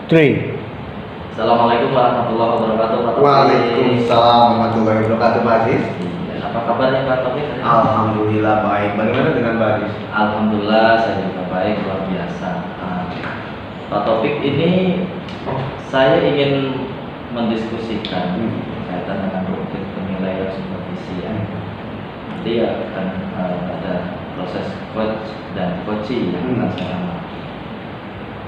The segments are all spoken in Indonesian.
Three. Assalamualaikum warahmatullahi wabarakatuh, Pak Taufik. Waalaikumsalam warahmatullahi wabarakatuh, Pak Aziz. Apa kabarnya Pak Taufik? Alhamdulillah baik. Bagaimana dengan Pak Aziz? Alhamdulillah saya juga baik, luar biasa. Pak Taufik, ini saya ingin mendiskusikan berkaitan dengan rutin penilaian supervisi ya. Nanti akan ada proses coach dan coaching yang akan saya amati.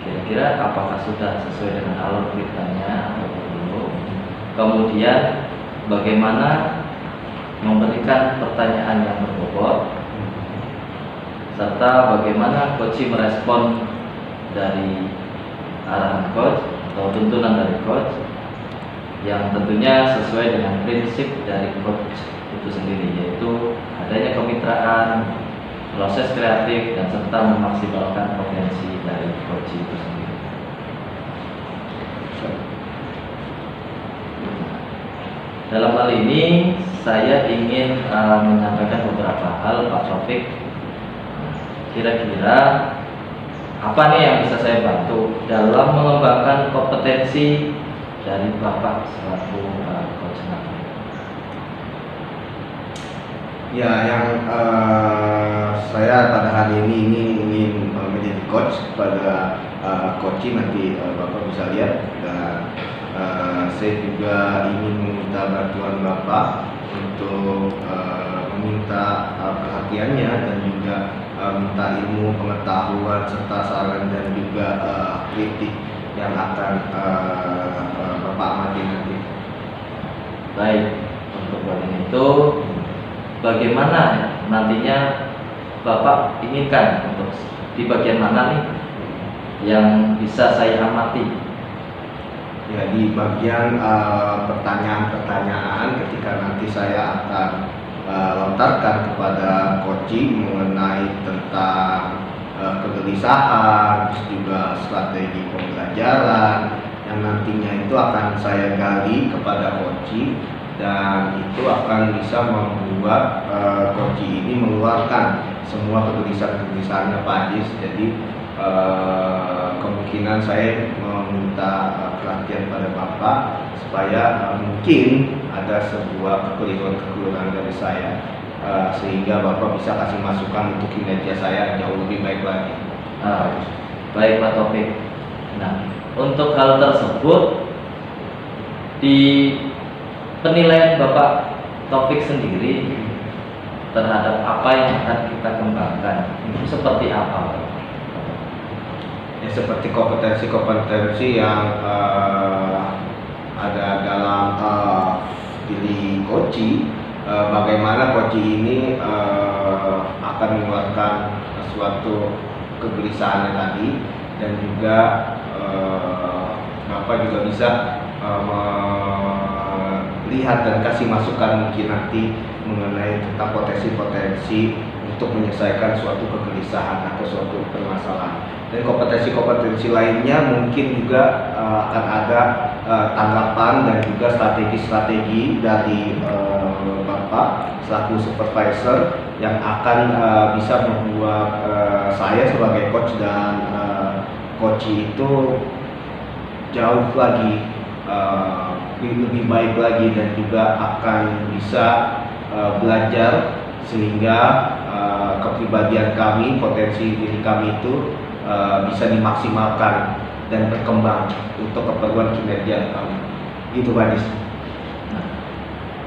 Kira-kira apakah sudah sesuai dengan alur beritanya atau belum? Kemudian bagaimana memberikan pertanyaan yang berbobot, serta bagaimana coach merespon dari arahan coach atau tuntunan dari coach yang tentunya sesuai dengan prinsip dari coach itu sendiri, yaitu adanya kemitraan, proses kreatif, dan serta memaksimalkan potensi dari coach itu sendiri. Dalam hal ini saya ingin menyampaikan beberapa hal, Pak Taufik. Kira-kira apa nih yang bisa saya bantu dalam mengembangkan kompetensi dari Bapak selaku coach nanti? Ya, yang saya pada hari ini ingin menjadi coach pada coaching nanti Bapak bisa lihat, dan saya juga ingin meminta bantuan Bapak untuk meminta perhatiannya dan juga minta ilmu pengetahuan serta saran dan juga kritik yang akan Bapak amati nanti. Baik, untuk bagian itu bagaimana nantinya Bapak inginkan untuk di bagian mana nih yang bisa saya amati? Ya, di bagian pertanyaan-pertanyaan ketika nanti saya akan lontarkan kepada coaching mengenai tentang kegelisahan, terus juga strategi pembelajaran yang nantinya itu akan saya gali kepada coaching, dan itu akan bisa membuat coaching ini mengeluarkan semua kegelisahan-kegelisahannya Pak Aziz. Jadi kemungkinan saya meminta perhatian pada Bapak supaya mungkin ada sebuah kekeliruan dari saya, sehingga Bapak bisa kasih masukan untuk kinerja saya jauh lebih baik lagi. Baik Pak Taufik. Nah, untuk hal tersebut di penilaian Bapak Taufik sendiri terhadap apa yang akan kita kembangkan itu seperti apa Pak? Ya, seperti kompetensi-kompetensi yang ada dalam diri coaching, bagaimana coaching ini akan mengeluarkan suatu kegelisahannya tadi, dan juga Bapak juga bisa melihat dan kasih masukan mungkin nanti mengenai tentang potensi-potensi untuk menyelesaikan suatu kegelisahan atau suatu permasalahan. Dan kompetensi-kompetensi lainnya mungkin juga akan ada tanggapan dan juga strategi-strategi dari Bapak selaku supervisor yang akan bisa membuat saya sebagai coach dan coach itu jauh lagi lebih baik lagi, dan juga akan bisa belajar sehingga kepribadian kami, potensi diri kami itu bisa dimaksimalkan dan berkembang untuk keperluan kinerja kami. Itu Pak Aziz.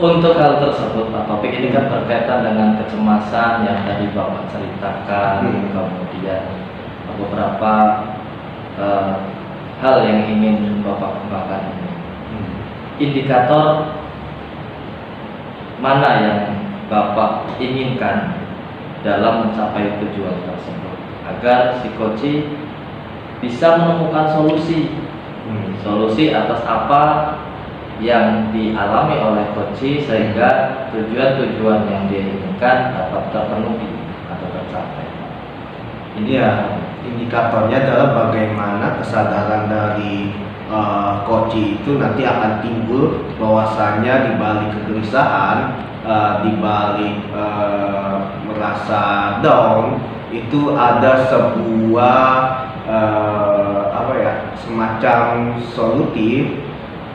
Untuk hal tersebut Pak Taufik, ini kan berkaitan dengan kecemasan yang tadi Bapak ceritakan, kemudian beberapa hal yang ingin Bapak kembangkan ini. Indikator mana yang Bapak inginkan dalam mencapai tujuan tersebut, agar si coach bisa menemukan solusi atas apa yang dialami oleh coach, sehingga tujuan-tujuan yang dia inginkan dapat terpenuhi atau tercapai. Ini ya, indikatornya adalah bagaimana kesadaran dari coach itu nanti akan timbul bahwasanya di balik kegelisahan, di balik merasa down, itu ada sebuah semacam semacam solutif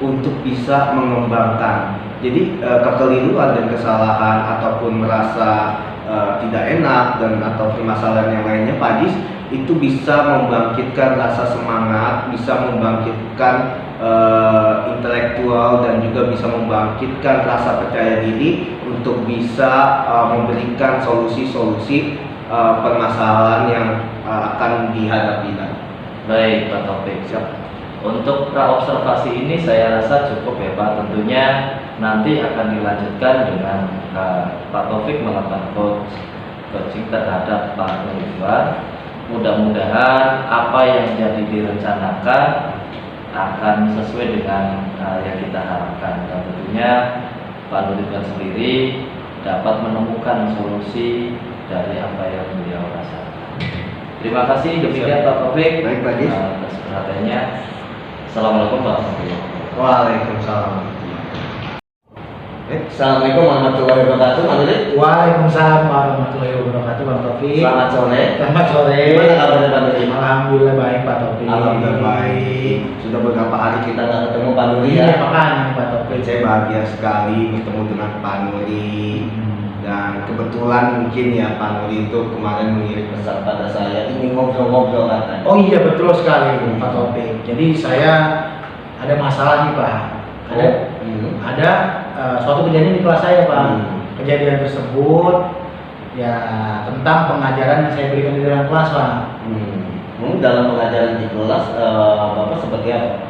untuk bisa mengembangkan. Jadi kekeliruan dan kesalahan ataupun merasa tidak enak dan atau permasalahan yang lainnya, Pak Ajis, itu bisa membangkitkan rasa semangat, bisa membangkitkan intelektual dan juga bisa membangkitkan rasa percaya diri untuk bisa memberikan solusi-solusi permasalahan yang akan dihadapi. Baik Pak Taufik. Untuk praobservasi ini saya rasa cukup ya Pak. Tentunya nanti akan dilanjutkan dengan Pak Taufik melakukan coaching terhadap Pak Ridwan. Mudah-mudahan apa yang jadi direncanakan akan sesuai dengan yang kita harapkan, dan tentunya Pak Ridwan sendiri dapat menemukan solusi dari apa yang beliau rasakan. Terima kasih demikian Pak Taufik. Baik Pak Ajis. Atas perhatiannya. Assalamualaikum warahmatullahi wabarakatuh. Waalaikumsalam. Assalamualaikum warahmatullahi wabarakatuh, Pak Taufik. Waalaikumsalam warahmatullahi wabarakatuh, Bang Taufik. Selamat sore. Selamat sore. Gimana kabarnya Pak Taufik? Alhamdulillah baik, Pak Taufik. Alhamdulillah baik. Sudah beberapa hari kita nggak ketemu Pak Nuri Iya, ya. makanya Pak Taufik. Saya bahagia sekali bertemu dengan Pak Nuri. Dan kebetulan mungkin ya Pak Nuri itu kemarin mengirim pesan pada saya, ingin ngobrol-ngobrol katanya. Oh iya, betul sekali Pak Taufik. Jadi saya ada masalah nih Pak. Ada suatu kejadian di kelas saya Pak. Kejadian tersebut ya tentang pengajaran yang saya berikan di dalam kelas Pak. Dalam pengajaran di kelas Bapak seperti apa?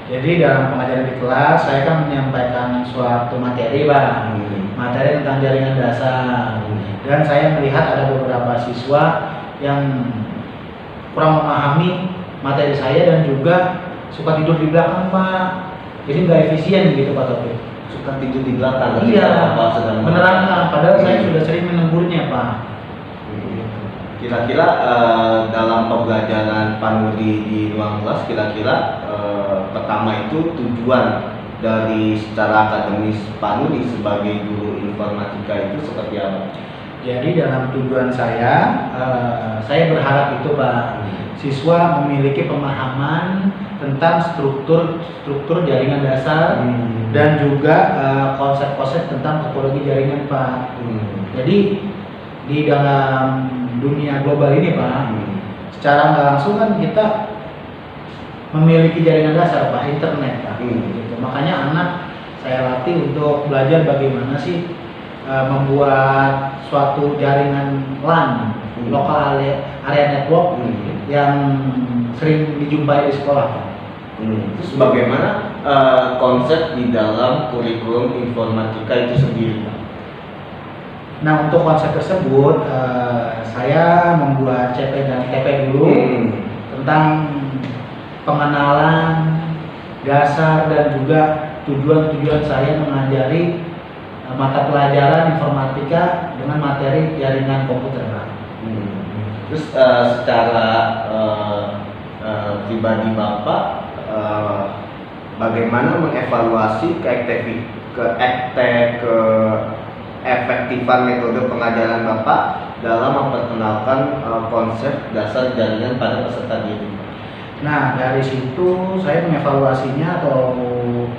Jadi dalam pengajaran di kelas saya kan menyampaikan suatu materi Pak. Materi tentang jaringan dasar. Dan saya melihat ada beberapa siswa yang kurang memahami materi saya dan juga suka tidur di belakang Pak. Jadi nggak efisien gitu Pak Taufik. Suka tidur di belakang. Iya, Bapak sedang menerangkan. Padahal saya sudah sering menegurnya Pak. Kira-kira dalam pembelajaran Pak Nuri di ruang kelas, kira-kira pertama itu tujuan dari secara akademis Pak Nuri sebagai guru informatika itu seperti apa? Jadi dalam tujuan saya berharap itu Pak, siswa memiliki pemahaman tentang struktur jaringan dasar dan juga konsep-konsep tentang topologi jaringan Pak. Jadi di dalam dunia global ini Pak, secara nggak langsung kan kita memiliki jaringan dasar Pak, internet Pak. Gitu. Makanya anak saya latih untuk belajar bagaimana sih membuat suatu jaringan LAN, local area network, yang sering dijumpai di sekolah Pak. Terus bagaimana konsep di dalam kurikulum informatika itu sendiri Pak? Nah untuk konsep tersebut saya membuat CP dan TP dulu tentang pengenalan dasar dan juga tujuan saya mengajari mata pelajaran informatika dengan materi jaringan komputer Pak. Terus secara pribadi Bapak bagaimana mengevaluasi keefektifan metode pengajaran Bapak dalam memperkenalkan konsep dasar jaringan pada peserta didik? Nah dari situ saya mengevaluasinya atau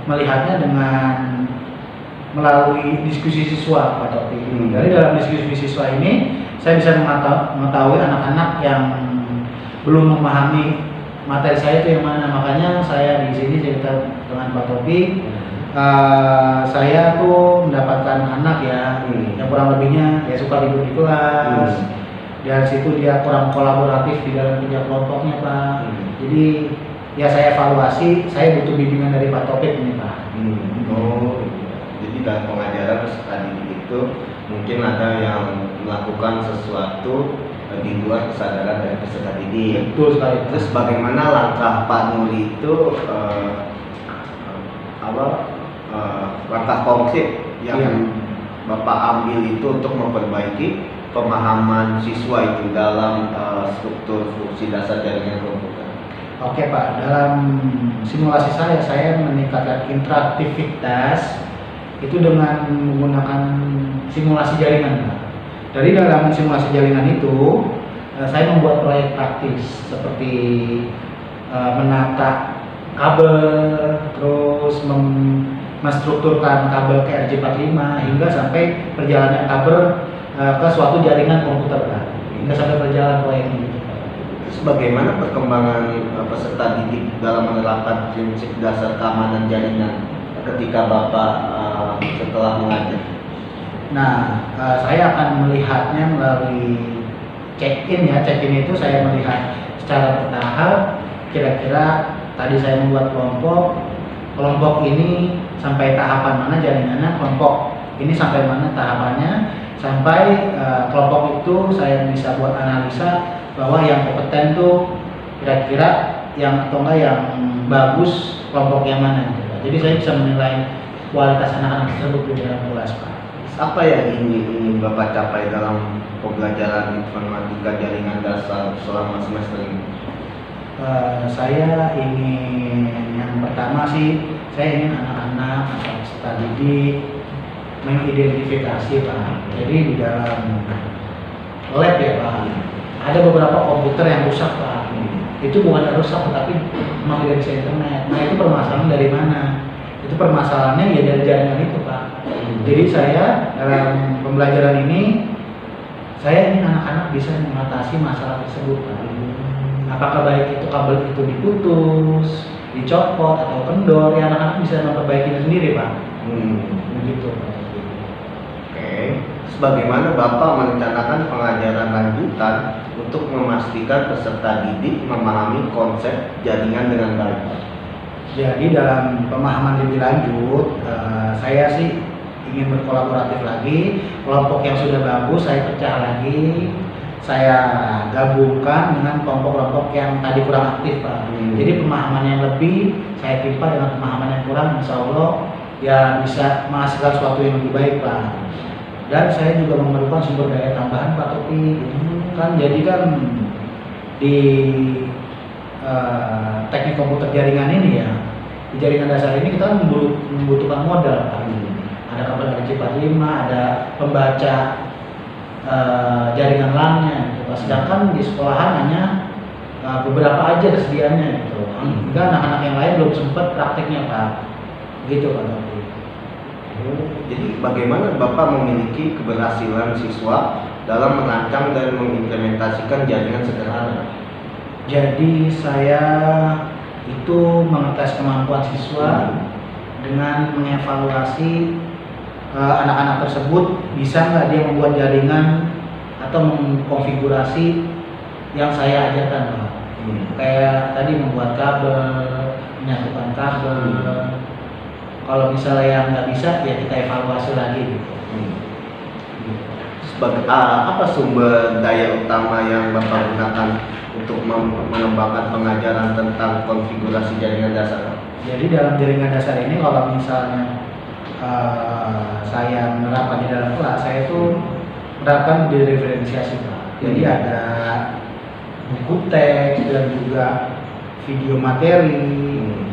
melihatnya dengan melalui diskusi siswa Pak Taufik. Dari dalam diskusi siswa ini saya bisa mengetahui anak-anak yang belum memahami materi saya itu yang mana. Makanya saya di sini cerita dengan Pak Taufik. Saya tuh mendapatkan anak ya yang kurang lebihnya ya suka tidur di kelas. Dari situ dia kurang kolaboratif di dalam kerja kelompoknya Pak. Jadi ya saya evaluasi, saya butuh bimbingan dari Pak Taufik ini Pak. Jadi dalam pengajaran peserta didik itu mungkin ada yang melakukan sesuatu di luar kesadaran dari peserta didik. Betul sekali. Terus bagaimana langkah Pak Nuri itu langkah konkret yang Bapak ambil itu untuk memperbaiki pemahaman siswa itu dalam struktur fungsi dasar jaringan komputer? Oke Pak, dalam simulasi saya meningkatkan interaktivitas itu dengan menggunakan simulasi jaringan Pak. Dari dalam simulasi jaringan itu saya membuat proyek praktis seperti menata kabel, terus menstrukturkan kabel ke RJ45 hingga sampai perjalanan kabel ke suatu jaringan komputer Pak. Hingga sampai perjalanan proyek gitu Pak. Bagaimana perkembangan peserta didik dalam menerapkan prinsip dasar keamanan jaringan ketika Bapak setelah mengajar? Nah, saya akan melihatnya melalui check-in ya. Check-in itu saya melihat secara bertahap. Kira-kira tadi saya membuat kelompok ini sampai tahapan mana jaringannya, kelompok ini sampai mana tahapannya, sampai kelompok itu saya bisa buat analisa bahwa yang kompeten tuh kira-kira yang atau enggak yang bagus kelompok yang mana gitu. Jadi saya bisa menilai kualitas anak-anak tersebut di dalam kelas Pak. Apa yang ingin Bapak capai dalam pembelajaran informatika jaringan dasar selama semester ini? Saya ingin yang pertama sih saya ingin anak-anak atau peserta didik mengidentifikasi Pak. Jadi di dalam lab ya Pak, ada beberapa komputer yang rusak Pak. Itu bukan rusak tapi memang tidak bisa internet. Nah itu permasalahan dari mana? Itu permasalahannya ya dari jaringan itu Pak. Jadi saya dalam pembelajaran ini saya ingin anak-anak bisa mengatasi masalah tersebut Pak. Apakah baik itu kabel itu diputus, dicopot atau kendor, ya anak-anak bisa memperbaikinya sendiri Pak. Begitu Pak. Oke. Sebagaimana Bapak merencanakan pengajaran lanjutan untuk memastikan peserta didik memahami konsep jaringan dengan baik? Jadi dalam pemahaman lebih lanjut, saya sih ingin berkolaboratif lagi. Kelompok yang sudah bagus saya pecah lagi, saya gabungkan dengan kelompok-kelompok yang tadi kurang aktif Pak. Jadi pemahaman yang lebih saya timpa dengan pemahaman yang kurang, insya Allah ya bisa menghasilkan sesuatu yang lebih baik Pak. Dan saya juga memerlukan sumber daya tambahan Pak Topi. Kan jadi kan di teknik komputer jaringan ini ya, di jaringan dasar ini kita membutuhkan modal Pak. Ada kabel RJ45, ada pembaca jaringan LAN-nya gitu. Sedangkan di sekolahan hanya beberapa aja tersedianya gitu. Hingga anak-anak yang lain belum sempat prakteknya Pak. Gitu Pak Topi. Jadi bagaimana Bapak memiliki keberhasilan siswa dalam merancang dan mengimplementasikan jaringan sederhana? Jadi saya itu mengetes kemampuan siswa dengan mengevaluasi anak-anak tersebut bisa nggak dia membuat jaringan atau mengkonfigurasi yang saya ajarkan Pak. Kayak tadi membuat kabel, menyatukan kabel. Kalau misalnya yang nggak bisa ya kita evaluasi lagi gitu. Apa sumber daya utama yang Bapak gunakan untuk mengembangkan pengajaran tentang konfigurasi jaringan dasar? Jadi dalam jaringan dasar ini kalau misalnya saya menerapkan di dalam kelas, saya itu menerapkan diferensiasi Pak. Jadi ada buku teks dan juga video materi,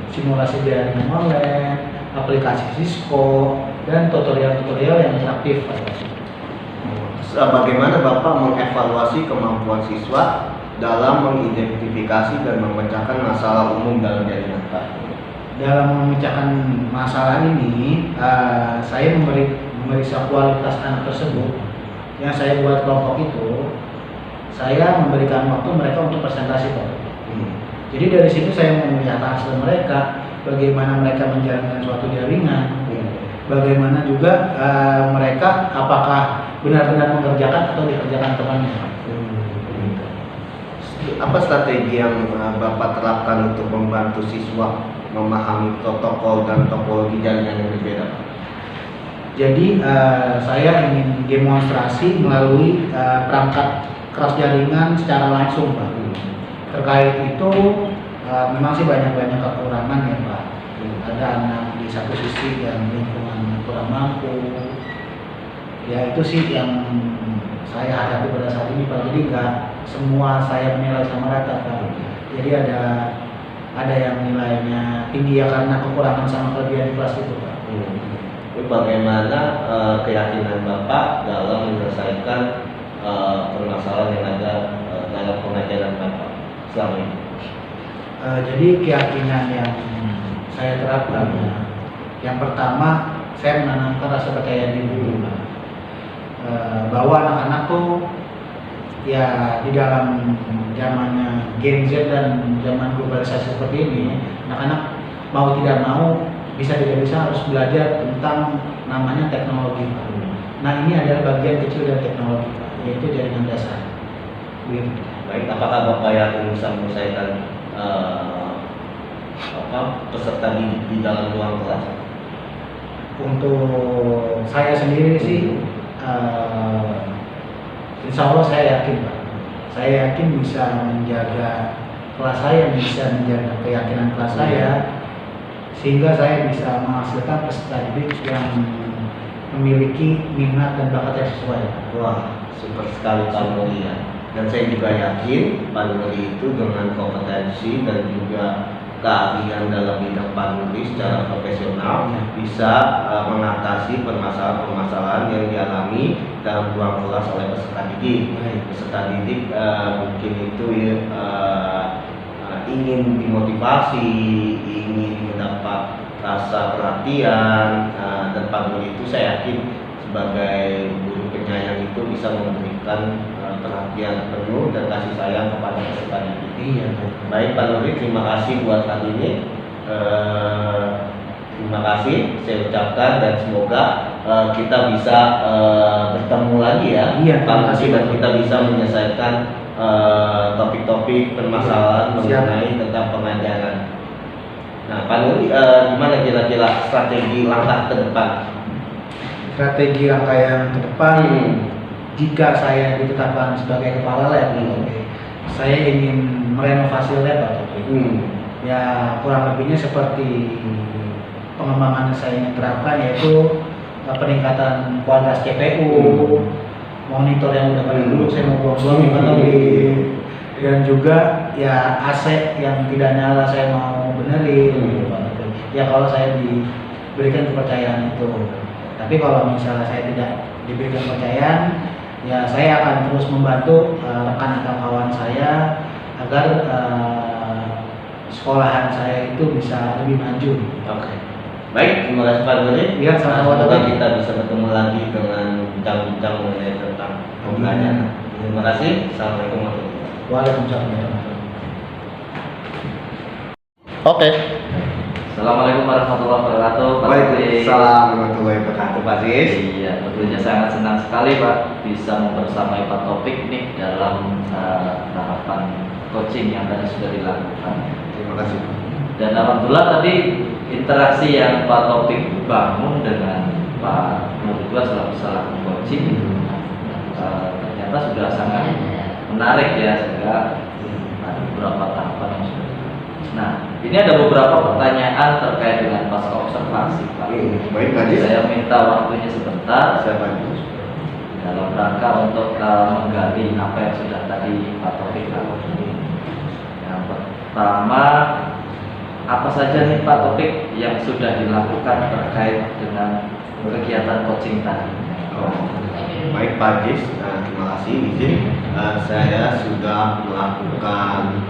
simulasi jaringan online, aplikasi Cisco, dan tutorial-tutorial yang interaktif Pak. Bagaimana Bapak mengevaluasi kemampuan siswa dalam mengidentifikasi dan memecahkan masalah umum dalam jaringan Pak? Dalam memecahkan masalah ini, saya memeriksa kualitas anak tersebut. Yang saya buat kelompok itu, saya memberikan waktu mereka untuk presentasi Pak. Jadi dari situ saya melihat hasil mereka, bagaimana mereka menjalankan suatu jaringan, bagaimana juga mereka apakah benar-benar mengerjakan atau dikerjakan temannya. Apa strategi yang Bapak terapkan untuk membantu siswa memahami protokol dan topologi jaringan yang berbeda? Jadi saya ingin demonstrasi melalui perangkat keras jaringan secara langsung Pak. Terkait itu memang sih banyak kekurangan ya Pak. Ada anak di satu sisi yang lingkungan kurang mampu. Ya itu sih yang saya hadapi pada saat ini Pak. Jadi nggak semua saya menilai sama rata Pak. Jadi ada yang nilainya tinggi ya karena kekurangan sama kelebihan di kelas itu Pak. Bagaimana keyakinan Bapak dalam menyelesaikan permasalahan yang ada dalam pengajaran Bapak selama ini? Jadi keyakinan yang saya terapkan, yang pertama saya menanamkan rasa percaya diri dulu, Pak. Bahwa anak-anak tuh ya di dalam zamannya Gen Z dan zaman globalisasi seperti ini, anak-anak mau tidak mau bisa tidak bisa harus belajar tentang namanya teknologi, Pak. Nah ini adalah bagian kecil dari teknologi, Pak, yaitu jaringan dasar. Baik, apakah Bapak yakin bisa menyelesaikan peserta di dalam ruang kelas? Untuk saya sendiri sih, insya Allah saya yakin, Pak. Saya yakin bisa menjaga kelas saya, bisa menjaga keyakinan kelas saya, sehingga saya bisa menghasilkan peserta didik yang memiliki minat dan bakat yang sesuai. Wah, super sekali Pak Nuri ya. Dan saya juga yakin Pak Nuri itu dengan kompetensi dan juga keahlian dalam bidang Pak Nuri secara profesional bisa mengatasi permasalahan-permasalahan yang dialami dalam ruang kelas oleh peserta didik. Peserta didik mungkin itu ingin dimotivasi, ingin mendapat rasa perhatian, dan Pak Nuri itu saya yakin sebagai guru penyayang itu bisa memberikan perhatian penuh dan kasih sayang kepada peserta didik. Iya. Baik Pak Nuri, terima kasih buat kali ini. Terima kasih saya ucapkan dan semoga kita bisa bertemu lagi ya. Iya, Pak Nuri, dan kita bisa menyelesaikan topik-topik permasalahan mengenai tentang pengajaran. Nah, Pak Nuri, gimana kira-kira strategi langkah ke depan? Strategi langkah yang ke depan, jika saya ditetapkan sebagai kepala lab, saya ingin merenovasi lab, Pak. Ya kurang lebihnya seperti pengembangan yang saya ingin terapkan, yaitu peningkatan kualitas CPU, monitor yang udah pada dulu saya mau buang-buang dan juga ya AC yang tidak nyala saya mau benerin, Pak. Ya kalau saya diberikan kepercayaan itu. Tapi kalau misalnya saya tidak diberikan kepercayaan, ya saya akan terus membantu rekan atau kawan saya agar sekolahan saya itu bisa lebih maju. Oke. Baik, terima kasih Pak Nuri. Iya, sama-sama. Semoga kita bisa bertemu lagi dengan bincang-bincang mengenai tentang pembelajaran. Terima kasih. Assalamualaikum warahmatullahi wabarakatuh. Waalaikumsalam. Oke. Assalamualaikum warahmatullahi wabarakatuh, Pak Nuri. Waalaikumsalam warahmatullahi wabarakatuh, Pak Sis. Iya, tentunya sangat senang sekali Pak bisa membersamai Pak Topik nih dalam tahapan coaching yang tadi sudah dilakukan. Terima kasih. Dan alhamdulillah tadi interaksi yang Pak Topik bangun dengan Pak Nuri selaku coaching ternyata sudah sangat menarik ya, sehingga ada beberapa tahapan yang sudah. Nah, ini ada beberapa pertanyaan terkait dengan pasca observasi, Pak. Baik, Pak Sis. Saya minta waktunya sebentar Saya bantu. dalam rangka untuk menggali apa yang sudah tadi Pak Taufik lakukan. Yang pertama, apa saja nih Pak Taufik yang sudah dilakukan terkait dengan kegiatan coaching tadi? Baik Pak Jis, terima kasih izin. Saya sudah melakukan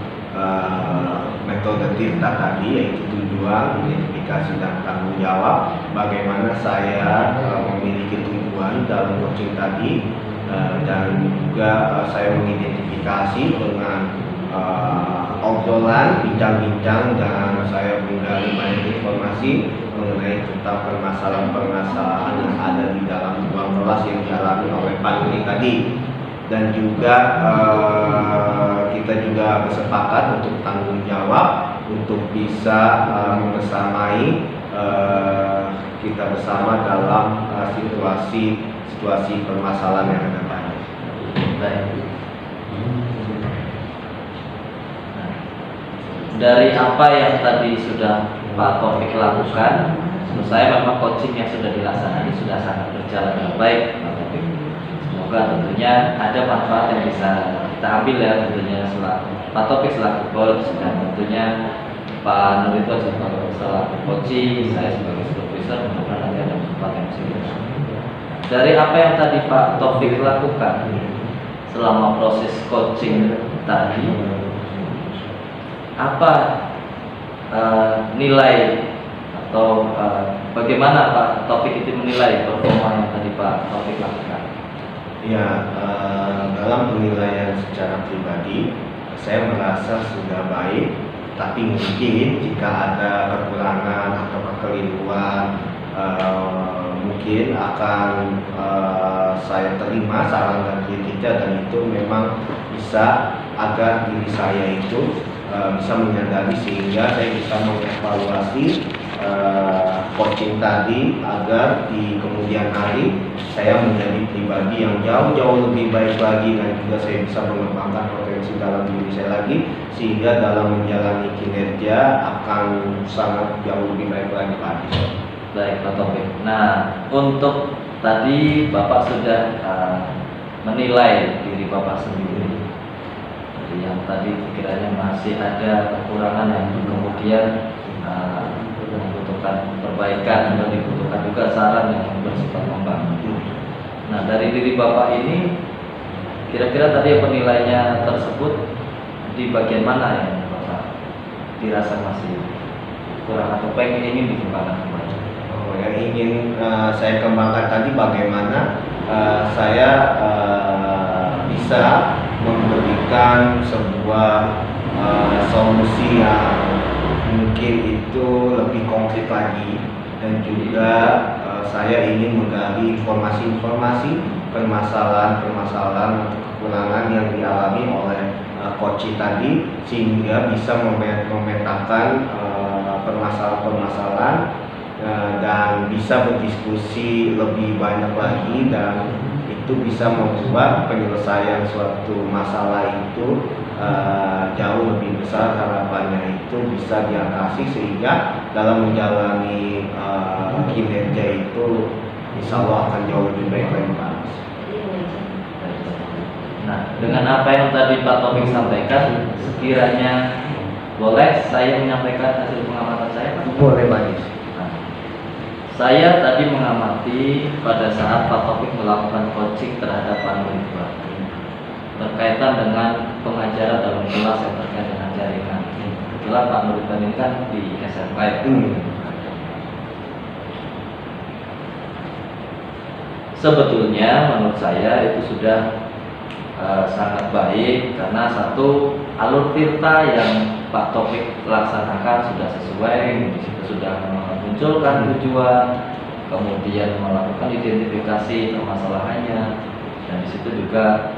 metode TIRTA tadi, yaitu tujuan, identifikasi, dan tanggung jawab. Bagaimana saya memiliki tujuan dalam coaching tadi, dan juga saya mengidentifikasi dengan obrolan, bincang-bincang, dan saya menggali banyak informasi mengenai tentang permasalahan-permasalahan yang ada di dalam ruang kelas yang dialami oleh Pak Nuri tadi. Dan juga kita juga bersepakat untuk tanggung jawab untuk bisa membersamai kita bersama dalam situasi permasalahan yang ada tadi. Baik. Dari apa yang tadi sudah Pak Taufik lakukan, menurut saya memang coaching yang sudah dilaksanakan ini sudah sangat berjalan dengan baik, Pak Taufik. Semoga tentunya ada manfaat yang bisa kita ambil ya, tentunya selaku Pak Taufik selaku coach, dan tentunya Pak Nur itu selaku coaching, saya sebagai supervisor. Mudah-mudahan nanti ada manfaat yang bisa kita ambil. Dari apa yang tadi Pak Taufik lakukan selama proses coaching tadi, apa nilai atau bagaimana Pak Taufik itu menilai performa yang tadi Pak Taufik lakukan? Ya, dalam penilaian secara pribadi, saya merasa sudah baik, tapi mungkin jika ada kekurangan atau kekeliruan, mungkin akan saya terima saran dan kritiknya, dan itu memang bisa agar diri saya itu bisa menyadari sehingga saya bisa mengevaluasi coaching tadi agar di kemudian hari saya menjadi pribadi yang jauh-jauh lebih baik lagi, dan juga saya bisa mengembangkan potensi dalam diri saya lagi sehingga dalam menjalani kinerja akan sangat jauh lebih baik lagi Pak. Baik Pak Taufik. Nah, untuk tadi Bapak sudah menilai diri Bapak sendiri. Jadi yang tadi kiranya masih ada kekurangan yang kemudian membutuhkan perbaikan dan dibutuhkan juga saran yang bersifat membangun. Nah, dari diri Bapak ini kira-kira tadi penilaiannya tersebut di bagian mana yang Bapak dirasa masih kurang atau ingin dikembangkan kembali? Yang ingin saya kembangkan tadi bagaimana saya bisa memberikan sebuah solusi yang mungkin itu lebih konkret lagi, dan juga saya ingin menggali informasi-informasi permasalahan-permasalahan atau kekurangan yang dialami oleh coach tadi sehingga bisa memetakan permasalahan-permasalahan dan bisa berdiskusi lebih banyak lagi, dan itu bisa membuat penyelesaian suatu masalah itu jauh lebih besar, harapannya itu bisa diatasi sehingga dalam menjalani kinerja itu insya Allah akan jauh lebih baik lagi Pak. Nah, dengan apa yang tadi Pak Taufik sampaikan, sekiranya boleh saya menyampaikan hasil pengamatan saya Pak? Boleh Pak. Saya tadi mengamati pada saat Pak Taufik melakukan coaching terhadap Pak Nurifah berkaitan dengan pengajaran dalam kelas yang terkait dengan jaringan. Kebetulan Pak Nurifah ini kan di SMK. Sebetulnya menurut saya itu sudah sangat baik, karena satu, alur tirta yang Pak Taufik laksanakan sudah sesuai, di situ sudah memunculkan tujuan, kemudian melakukan identifikasi permasalahannya, dan di situ juga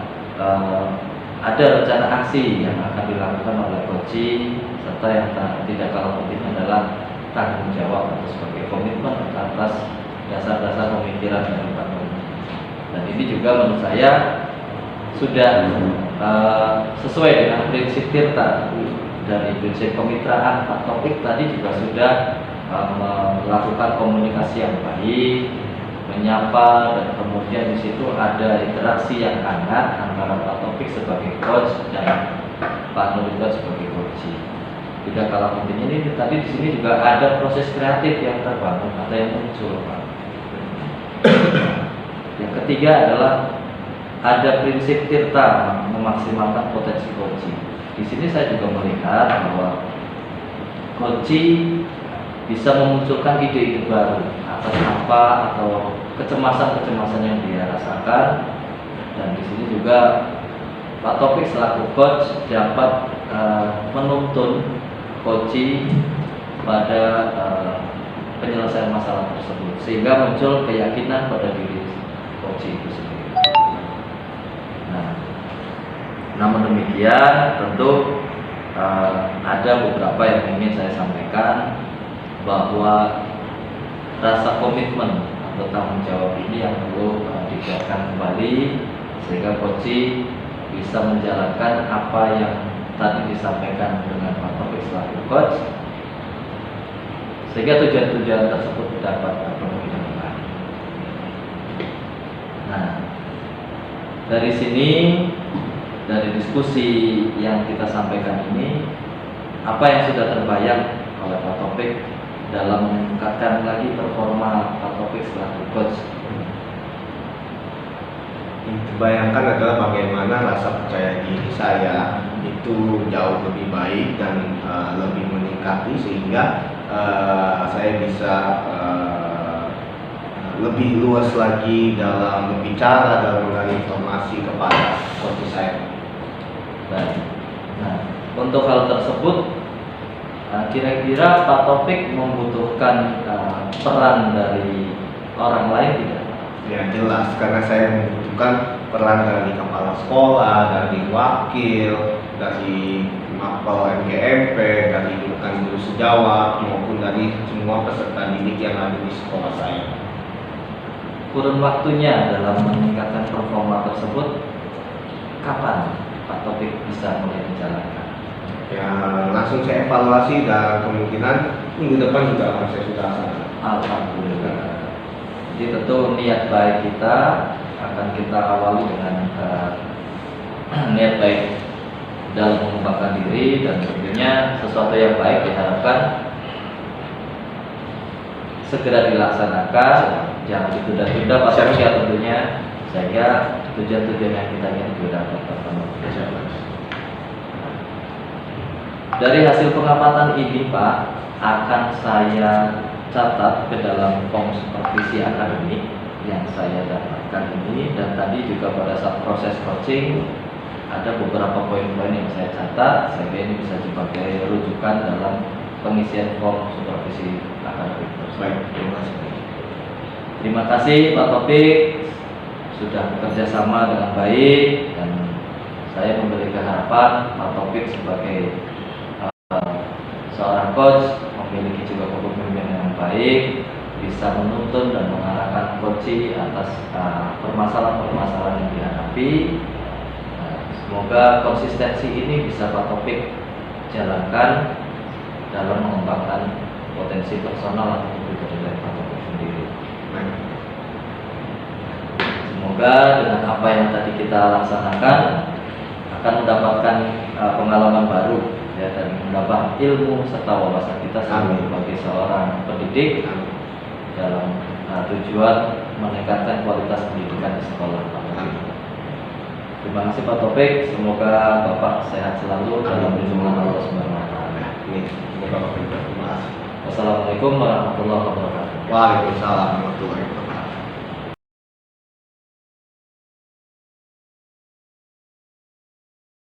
ada rencana aksi yang akan dilakukan oleh coaching, serta yang tidak kalah penting adalah tanggung jawab atau sebagai komitmen atas dasar-dasar pemikiran dari Pak Taufik. Dan ini juga menurut saya sudah sesuai dengan prinsip tirta. Dari prinsip kemitraan Pak Taufik tadi juga sudah melakukan komunikasi yang baik, menyapa, dan kemudian di situ ada interaksi yang hangat antara Pak Taufik sebagai coach dan Pak Nurifah sebagai coach. Tidak kalah pentingnya ini tadi di sini juga ada proses kreatif yang terbangun atau yang muncul Pak. Yang ketiga adalah ada prinsip tirta memaksimalkan potensi coaching. Di sini saya juga melihat bahwa coaching bisa memunculkan ide-ide baru atas apa atau kecemasan-kecemasan yang dia rasakan, dan di sini juga Pak Taufik selaku coach dapat menuntun coaching pada penyelesaian masalah tersebut sehingga muncul keyakinan pada diri coaching itu sendiri. Namun demikian tentu ada beberapa yang ingin saya sampaikan, bahwa rasa komitmen atau tanggung jawab ini yang perlu ditegakkan kembali sehingga coaching bisa menjalankan apa yang tadi disampaikan dengan Pak Taufik selaku coach, sehingga tujuan-tujuan tersebut dapat terpenuhi dengan baik. Nah, dari sini, dari diskusi yang kita sampaikan ini, apa yang sudah terbayang oleh Pak Taufik dalam meningkatkan lagi performa Pak Taufik selaku coach? Yang terbayangkan adalah bagaimana rasa percaya diri saya itu jauh lebih baik dan lebih meningkati sehingga saya bisa lebih luas lagi dalam berbicara dalam mengenai informasi kepada coach saya. Baik. Nah, untuk hal tersebut, kira-kira Pak Taufik membutuhkan peran dari orang lain tidak? Ya jelas, karena saya membutuhkan peran dari kepala sekolah, dari wakil, dari mapel MGMP, dari rekan guru sejawat maupun dari semua peserta didik yang ada di sekolah saya. Kurun waktunya dalam meningkatkan performa tersebut, kapan Pak Taufik bisa mulai menjalankan? Ya langsung saya evaluasi dan kemungkinan minggu depan juga akan saya sudah laksanakan. Alhamdulillah. Jadi tentu niat baik kita akan kita awali dengan niat baik dalam mengembangkan diri, dan tentunya sesuatu yang baik diharapkan segera dilaksanakan, jangan ditunda-tunda Pak Taufik ya tentunya, sehingga tujuan-tujuan yang kita ingin itu dapat terpenuhi. Dari hasil pengamatan ini Pak, akan saya catat ke dalam form supervisi akademik yang saya dapatkan ini, dan tadi juga pada saat proses coaching ada beberapa poin-poin yang saya catat sehingga ini bisa dipakai rujukan dalam pengisian form supervisi akademik tersebut. Baik, terima kasih. Terima kasih Pak Taufik sudah bekerja sama dengan baik, dan saya memberikan harapan Pak Taufik sebagai seorang coach memiliki juga kepemimpinan yang baik, bisa menuntun dan mengarahkan coach atas permasalahan-permasalahan yang dihadapi. Semoga konsistensi ini bisa Pak Taufik jalankan dalam mengembangkan potensi personal atau pribadi dari Pak Taufik sendiri. Semoga dengan apa yang tadi kita laksanakan akan mendapatkan pengalaman baru ya, dan mendapat ilmu serta wawasan kita sebagai seorang pendidik dalam tujuan meningkatkan kualitas pendidikan di sekolah. Terima kasih Pak Taufik, semoga Bapak sehat selalu dalam lindungan Allah Subhanahu wa taala. Semoga Bapak terima kasih. Wassalamualaikum warahmatullahi wabarakatuh. Waalaikumsalam warahmatullahi wabarakatuh.